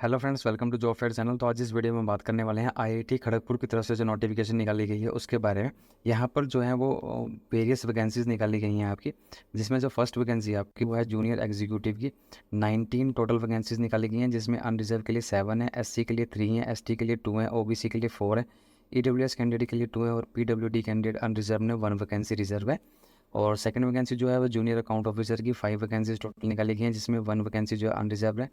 Hello friends, welcome to job fair channel. तो आज इस वीडियो में बात करने वाले हैं आईआईटी खड़गपुर की तरफ से जो नोटिफिकेशन निकाली गई है उसके बारे में। यहाँ पर जो है वो वेरियस वैकेंसीज निकाली गई हैं आपकी, जिसमें जो फर्स्ट वैकेंसी है आपकी वो है जूनियर एग्जीक्यूटिव की। 19 टोटल वैकेंसीज निकाली गई हैं, जिसमें अनरिजर्व के लिए 7 है, एससी के लिए 3 है, एसटी के लिए 2 है, ओबीसी के लिए 4 है, ईडब्ल्यूएस कैंडिडेट के लिए 2 है और पीडब्ल्यूडी कैंडिडेट अनरिजर्व में 1 वैकेंसी रिजर्व है। और सेकंड वैकेंसी जो है वो जूनियर अकाउंट ऑफिसर की 5 वैकेंसीज टोटल निकाली गई हैं, जिसमें 1 वैकेंसी जो है अनरिजर्व है।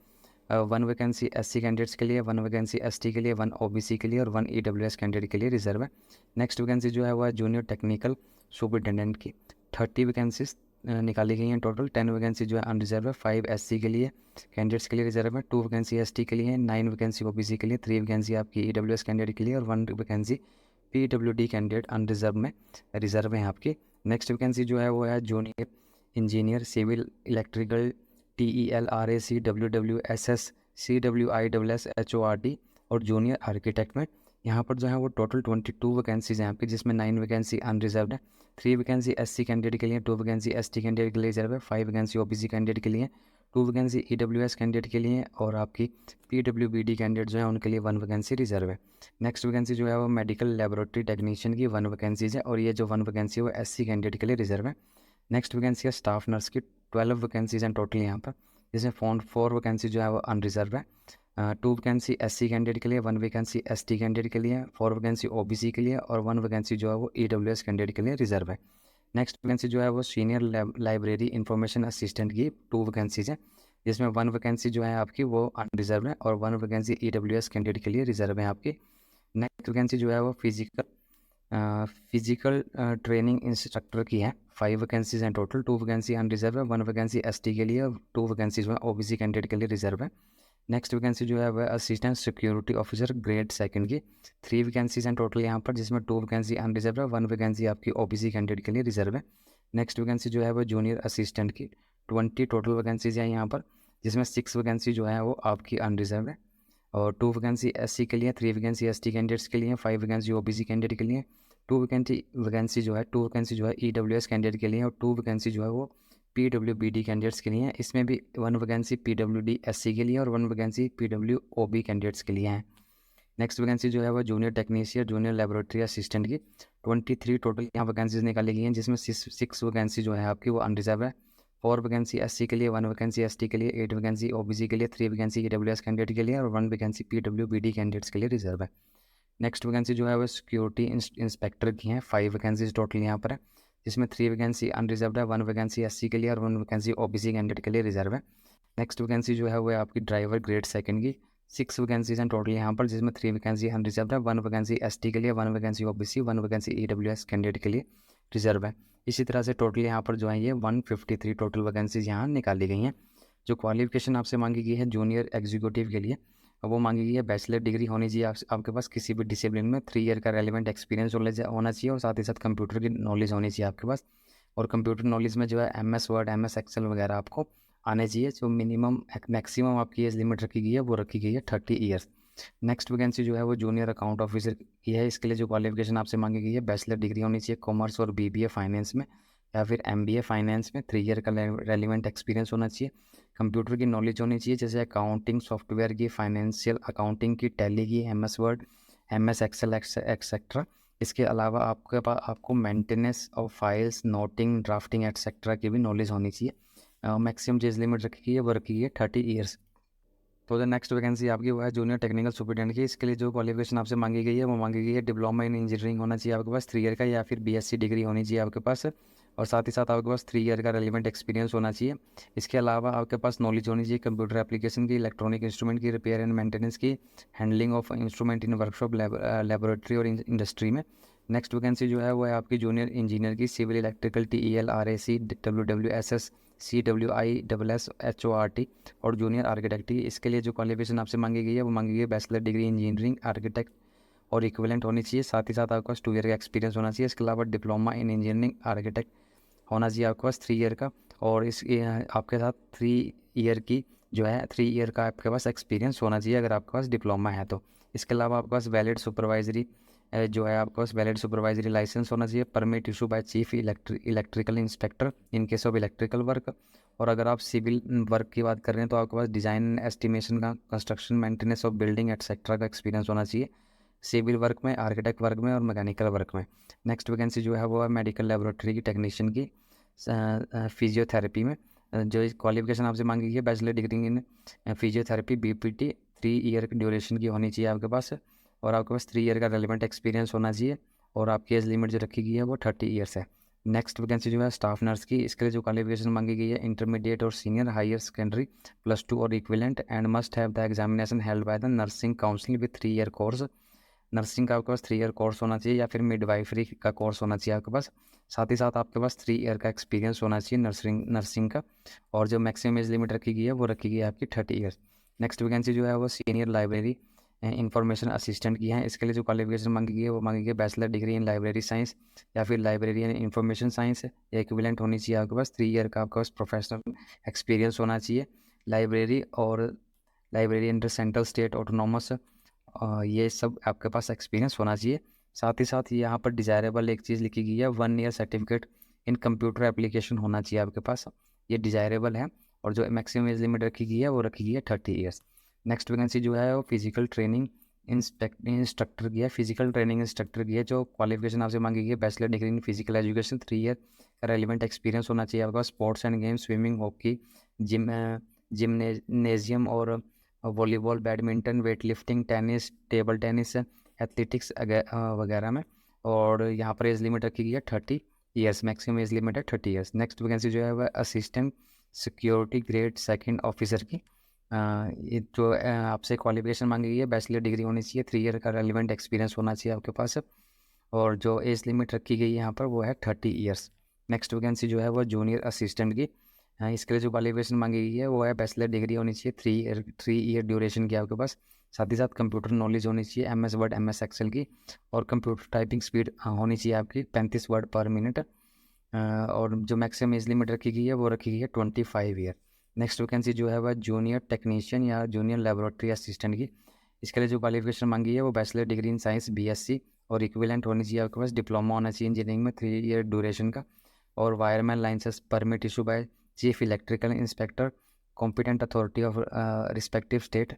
1 वैकेंसी एससी कैंडिडेट्स के लिए, 1 वैकेंसी एसटी के लिए, 1 ओबीसी के लिए और 1 ईडब्ल्यूएस कैंडिडेट के लिए रिजर्व है। नेक्स्ट वैकेंसी जो है वो है जूनियर टेक्निकल सुपरिटेंडेंट की। 30 वैकेंसीज निकाली गई हैं टोटल। 10 वैकेंसी जो है अनरिजर्व है, 5 एससी के लिए कैंडिडेट्स के लिए रिजर्व है, 2 वैकेंसी एसटी के लिए है, 9 वैकेंसी ओबीसी के लिए, 3 वैकेंसी आपकी ईडब्ल्यूएस कैंडिडेट के लिए और 1 वैकेंसी पीडब्ल्यूडी कैंडिडेट अनरिजर्व में रिजर्व है आपकी। नेक्स्ट वैकेंसी जो है वो है junior engineer civil electrical TELRAC WWSS CWISSHORT और जूनियर आर्किटेक्ट में। यहाँ पर जो है वो टोटल 22 वैकेंसीज हैं आपकी, जिसमें 9 वैकेंसी अनरिजर्व है, 3 वैकेंसी एससी कैंडिडेट के लिए, 2 वैकेंसी एसटी कैंडिडेट के लिए रिजर्व है, 5 वैकेंसी ओबीसी कैंडिडेट के लिए, 2 वैकेंसी ईडब्ल्यूएस कैंडिडेट के लिए और आपकी पीडब्ल्यूबीडी कैंडिडेट जो है उनके लिए 1 वैकेंसी रिजर्व है। नेक्स्ट वैकेंसी जो है वो मेडिकल लेबोरेटरी टेक्नीशियन की 1 वैकेंसीज है और ये जो 1 वैकेंसी है वो एससी कैंडिडेट के लिए रिजर्व है। नेक्स्ट वैकेंसी है स्टाफ नर्स की। 12 वैकेंसीज हैं टोटल यहाँ पर, जिसमें 4 वैकेंसी जो है वो अनरिजर्व है। 2 वैकेंसी एससी कैंडिडेट के लिए, 1 वैकेंसी एसटी कैंडिडेट के लिए, 4 वैकेंसी ओबीसी के लिए और 1 वैकेंसी जो है वो ईडब्ल्यूएस कैंडिडेट के लिए रिजर्व है। नेक्स्ट वैकेंसी जो है वो सीनियर लाइब्रेरी इंफॉर्मेशन असिस्टेंट की 2 वैकेंसीज हैं, जिसमें 1 वैकेंसी जो है आपकी वो अनरिजर्व है और 1 वैकेंसी ईडब्ल्यूएस कैंडिडेट के लिए रिजर्व है आपकी। नेक्स्ट वैकेंसी जो है वो फिजिकल ट्रेनिंग इंस्ट्रक्टर की है। 5 वैकेंसीज हैं टोटल। 2 वैकेंसी अनरिजर्व है, 1 वैकेंसी एसटी के लिए, 2 वैकेंसी जो है ओबीसी कैंडिडेट के लिए रिजर्व है। नेक्स्ट वैकेंसी जो है वह assistant security officer grade second की। 3 वैकेंसीज हैं टोटल यहाँ पर, जिसमें 2 वैकेंसी अनरिजर्व है, 1 वैकेंसी आपकी ओबीसी कैंडिडेट के लिए रिजर्व है। नेक्स्ट वैकेंसी जो है वह जूनियर असिस्टेंट की। 20 टोटल वैकेंसीज हैं यहाँ पर, जिसमें 6 वैकेंसी जो है वो आपकी अनरिजर्व है और 2 वैकेंसी एससी के लिए, 3 वैकेंसी एसटी कैंडिडेट्स के लिए, 5 वैकेंसी ओबीसी कैंडिडेट के लिए, 2 वैकेंसी जो है ईडब्ल्यूएस कैंडिडेट के लिए और 2 वैकेंसी जो है वो पीडब्ल्यूबीडी कैंडिडेट्स के लिए हैं। इसमें भी 1 वैकेंसी पीडब्ल्यूडी एससी के लिए और 1 वैकेंसी पीडब्ल्यूओबी कैंडिडेट्स के लिए हैं। नेक्स्ट वैकेंसी जो है वो junior technician junior laboratory assistant की। 23 टोटल यहाँ वैकेंसीज निकाली गई हैं, जिसमें 6 वैकेंसी जो है आपकी वो अनरिजर्व है, 4 वैकेंसी एससी के लिए, 1 वैकेंसी एसटी के लिए, 8 वैकेंसी ओबीसी के लिए, 3 वैकेंसी ईडब्ल्यूएस कैंडिडेट के लिए और 1 वैकेंसी पीडब्ल्यूबीडी कैंडिडेट्स के लिए रिजर्व है। नेक्स्ट वैकेंसी जो है वो सिक्योरिटी इंस्पेक्टर की हैं। 5 वैकेंसीज टोटल यहाँ पर है, जिसमें 3 वैकेंसी अनरिजर्व है, 1 वैकेंसी एससी के लिए और 1 वैकेंसी ओबीसी कैंडिडेट के लिए रिजर्व है। नेक्स्ट वैकेंसी जो है वो है आपकी ड्राइवर ग्रेड सेकंड की। 6 वैकेंसीज हैं टोटल यहाँ पर, जिसमें 3 वैकेंसी अनरिजर्व है, 1 वैकेंसी एसटी के लिए, 1 vacancy OBC, 1 vacancy EWS candidate के लिए रिजर्व है। इसी तरह से टोटल यहाँ पर जो है ये 153 टोटल वैकेंसीज यहाँ निकाली गई हैं। जो क्वालिफिकेशन आपसे मांगी गई है जूनियर एग्जीक्यूटिव के लिए, वो मांगी गई है बैचलर डिग्री होनी चाहिए आपके पास किसी भी डिसिप्लिन में, 3 ईयर का रेलिवेंट एक्सपीरियंस होना चाहिए और साथ ही साथ कंप्यूटर की नॉलेज होनी चाहिए आपके पास। और कंप्यूटर नॉलेज में जो है MS वर्ड, MS एक्सेल वगैरह आपको आने चाहिए। जो मैक्सिमम आपकी एज लिमिट रखी गई है वो रखी गई है 30 ईयर्स। नेक्स्ट वैकेंसी जो है वो जूनियर अकाउंट ऑफिसर की है। इसके लिए जो क्वालिफिकेशन आपसे मांगी गई है बैचलर डिग्री होनी चाहिए कॉमर्स और BBA फाइनेंस में या फिर MBA फाइनेंस में, 3 ईयर का रेलिवेंट एक्सपीरियंस होना चाहिए। कंप्यूटर की नॉलेज होनी चाहिए, जैसे अकाउंटिंग सॉफ्टवेयर की, फाइनेंशियल अकाउंटिंग की, टैली की, MS Word, MS Excel etcetera. इसके अलावा आपको maintenance of files, noting, drafting etcetera की भी नॉलेज होनी चाहिए। मैक्सिमम जो एज लिमिट रखी गई है वो रखी गई है 30 ईयर्स। तो जो नेक्स्ट वैकेंसी आपकी वो है जूनियर टेक्निकल सुपरिटेंडेंट की। इसके लिए जो क्वालिफिकेशन आपसे मांगी गई है वो मांगी गई है डिप्लोमा इन इंजीनियरिंग होना चाहिए आपके पास 3 ईयर का या फिर BSc डिग्री होनी चाहिए आपके पास और साथ ही साथ आपके पास 3 ईयर का रेलिवेंट एक्सपीरियंस होना चाहिए। इसके अलावा आपके पास नॉलेज होनी चाहिए कंप्यूटर एप्लीकेशन की, इलेक्ट्रॉनिक इंस्ट्रूमेंट की, रिपेयर एंड मेंटेनेंस की, handling of instrument in workshop, laboratory और इंडस्ट्री में। नेक्स्ट वैकेंसी जो है वो है आपकी जूनियर इंजीनियर की, civil electrical TELRAC WWSS CWISSHORT और जूनियर आर्किटेक्ट की। इसके लिए जो क्वालिफिकेशन आपसे मांगी गई है वो मांगी गई है बैचलर डिग्री इंजीनियरिंग आर्किटेक्ट और इक्विवेलेंट होनी चाहिए। साथ ही साथ आपके पास 2 ईयर का एक्सपीरियंस होना चाहिए। इसके अलावा डिप्लोमा इन इंजीनियरिंग आर्किटेक्ट होना चाहिए आपके पास 3 ईयर का और आपके साथ 3 ईयर की जो है 3 ईयर का आपके पास एक्सपीरियंस होना चाहिए अगर आपके पास डिप्लोमा है तो। इसके अलावा आपके पास वैलिड सुपरवाइजरी जो है आपके पास वैलिड सुपरवाइजरी लाइसेंस होना चाहिए, permit issue by chief electrical inspector in case of electrical work और अगर आप सिविल वर्क की बात कर रहे हैं तो आपके पास डिज़ाइन एस्टिमेशन का, construction maintenance of building etcetera का एक्सपीरियंस होना चाहिए, सिविल वर्क में, आर्किटेक्ट वर्क में और मैकेनिकल वर्क में। नेक्स्ट वैकेंसी जो है वो है मेडिकल लेबोरेटरी की टेक्नीशियन की, फिजियोथेरेपी में। जो क्वालिफिकेशन आपसे मांगी गई है बैचलर डिग्री इन फिजियोथेरेपी बीपीटी 3 ईयर की ड्यूरेशन की होनी चाहिए आपके पास, और आपके पास 3 ईयर का रेलिवेंट एक्सपीरियंस होना चाहिए, और आपकी एज लिमिट जो रखी गई है वो 30 ईयर्स है। नेक्स्ट वैकेंसी जो है स्टाफ नर्स की, इसके लिए जो क्वालिफिकेशन मांगी गई है इंटरमीडिएट और सीनियर हायर सेकेंडरी +2 और equivalent, and must have the examination held by the nursing council with 3 year course. Nursing का आपके पास 3 ईयर कोर्स होना चाहिए या फिर मिडवाइफरी का कोर्स होना चाहिए आपके पास। साथ ही साथ आपके पास 3 ईयर का एक्सपीरियंस होना चाहिए नर्सिंग का, और जो मैक्सिमम एज लिमिट रखी गई है वो रखी गई है आपकी 30 ईयर्स। नेक्स्ट वैकेंसी जो है वो सीनियर लाइब्रेरी इंफॉर्मेशन असिस्टेंट की है। इसके लिए जो क्वालिफिकेशन मांगी गई है वो मांगी गई है बैचलर डिग्री इन लाइब्रेरी साइंस या फिर लाइब्रेरी इन इंफॉर्मेशन साइंस या इक्विवेलेंट होनी चाहिए आपके पास। 3 ईयर का आपके पास प्रोफेशनल एक्सपीरियंस होना चाहिए लाइब्रेरी, और library under central state autonomous, ये सब आपके पास एक्सपीरियंस होना चाहिए। साथ ही साथ यहाँ पर डिज़ायरेबल एक चीज़ लिखी गई है, 1 year certificate in computer application होना चाहिए आपके पास, ये डिज़ायरेबल है। और जो मैक्सिमम एज लिमिट रखी गई है वो रखी गई है 30 ईयर्स। नेक्स्ट वैकेंसी जो है वो फिजिकल ट्रेनिंग इंस्ट्रक्टर की है, फिजिकल ट्रेनिंग इंस्ट्रक्टर की है। जो क्वालिफिकेशन आपसे मांगी गई है bachelor degree in physical education, 3 year का रेलिवेंट एक्सपीरियंस होना चाहिए आपके पास। Sports and games, swimming, hockey, gymnasium और volleyball, badminton, weight lifting, tennis, table tennis, athletics वगैरह में। और यहाँ पर एज लिमिट रखी गई है 30 ईयर्स, मैक्सिमम एज लिमिट है 30 ईयर्स। नेक्स्ट वैकेंसी जो है वह assistant security grade second officer की, ये जो आपसे क्वालिफिकेशन मांगी गई है बैचलर डिग्री होनी चाहिए, 3 ईयर का रेलिवेंट एक्सपीरियंस होना चाहिए आपके पास, और जो एज लिमिट रखी गई है यहाँ पर वो है 30 ईयर्स। नेक्स्ट वैकेंसी जो है वो जूनियर असिस्टेंट की, इसके लिए जो क्वालिफिकेशन मांगी गई है वो है बैचलर डिग्री होनी चाहिए, 3 ईयर ड्यूरेशन की आपके पास। साथ ही साथ कंप्यूटर नॉलेज होनी चाहिए, MS वर्ड, MS एक्सेल की, और कंप्यूटर टाइपिंग स्पीड होनी चाहिए आपकी 35 वर्ड पर मिनट, और जो मैक्सिमम एज लिमिट रखी गई है वो रखी गई है 25 ईयर। नेक्स्ट वैकेंसी जो है वह जूनियर टेक्नीशियन या जूनियर लेबोरेटरी असिस्टेंट की, इसके लिए जो क्वालिफिकेशन मांगी है वो bachelor degree in science BSc और इक्विवेलेंट होनी चाहिए आपके पास। डिप्लोमा होना चाहिए इंजीनियरिंग में 3 ईयर ड्यूरेशन का, और wireman license permit issue by chief electrical inspector competent authority of respective state,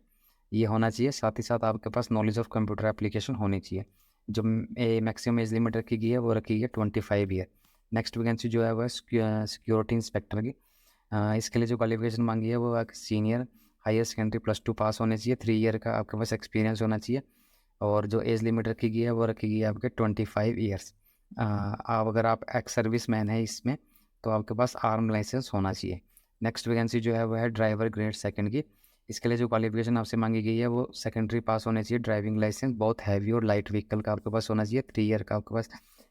ये होना चाहिए। साथ ही साथ आपके पास नॉलेज ऑफ कंप्यूटर एप्लीकेशन होनी चाहिए। जो मैक्सिमम एज लिमिट रखी गई है वो रखी गई है 25 ईयर। नेक्स्ट वैकेंसी जो है वह सिक्योरिटी इंस्पेक्टर की, इसके लिए जो क्वालिफिकेशन मांगी है वो सीनियर हायर सेकेंडरी +2 पास होने चाहिए, 3 ईयर का आपके पास एक्सपीरियंस होना चाहिए, और जो एज लिमिट रखी गई है वो रखी गई है आपके 25 ईयर्स। आप अगर आप एक्स सर्विस मैन है इसमें तो आपके पास आर्म लाइसेंस होना चाहिए। नेक्स्ट वैकेंसी जो है वो है ड्राइवर ग्रेड सेकंड की, इसके लिए जो क्वालिफिकेशन आपसे मांगी गई है वो सेकेंडरी पास होने चाहिए, ड्राइविंग लाइसेंस बहुत हैवी और लाइट व्हीकल का आपके पास होना चाहिए, 3 ईयर का आपके पास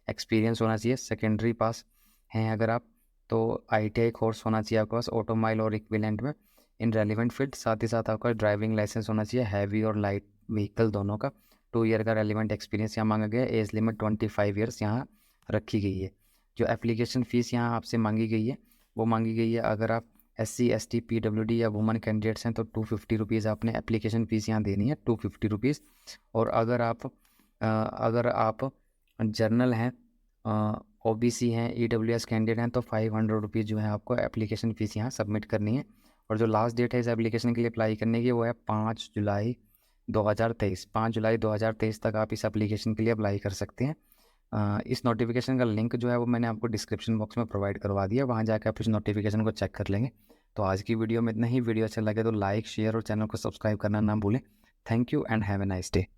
एक्सपीरियंस होना चाहिए। सेकेंडरी पास हैं अगर आप तो ITI कोर्स होना चाहिए आपके पास ऑटोमाइल और इक्विवेलेंट में इन रेलिवेंट फील्ड। साथ ही साथ आपका ड्राइविंग लाइसेंस होना चाहिए हैवी और लाइट व्हीकल दोनों का। 2 ईयर का रेलिवेंट एक्सपीरियंस यहाँ मांगा गया है। एज लिमिट 25 ईयर्स यहाँ रखी गई है। जो एप्लीकेशन फ़ीस यहाँ आपसे मांगी गई है वो मांगी गई है, अगर आप SC ST PWD या वुमन कैंडिडेट्स हैं तो 250 रुपीज़ आपने एप्लीकेशन फ़ीस यहाँ देनी है, 250 रुपीज़। और अगर आप जर्नल हैं, OBC हैं, EWS कैंडिडेट हैं तो 500 रुपीज़ जो है आपको एप्लीकेशन फ़ीस यहाँ सबमिट करनी है। और जो लास्ट डेट है इस एप्लीकेशन के लिए अप्लाई करने की वो है 5 जुलाई 2023। 5 जुलाई 2023 तक आप इस एप्लीकेशन के लिए अप्लाई कर सकते हैं। इस नोटिफिकेशन का लिंक जो है वो मैंने आपको डिस्क्रिप्शन बॉक्स में प्रोवाइड करवा दिया, वहाँ जाकर आप इस नोटिफिकेशन को चेक कर लेंगे। तो आज की वीडियो में इतना ही। वीडियो अच्छा लगे तो लाइक, शेयर और चैनल को सब्सक्राइब करना ना भूलें। Thank you and have a nice day.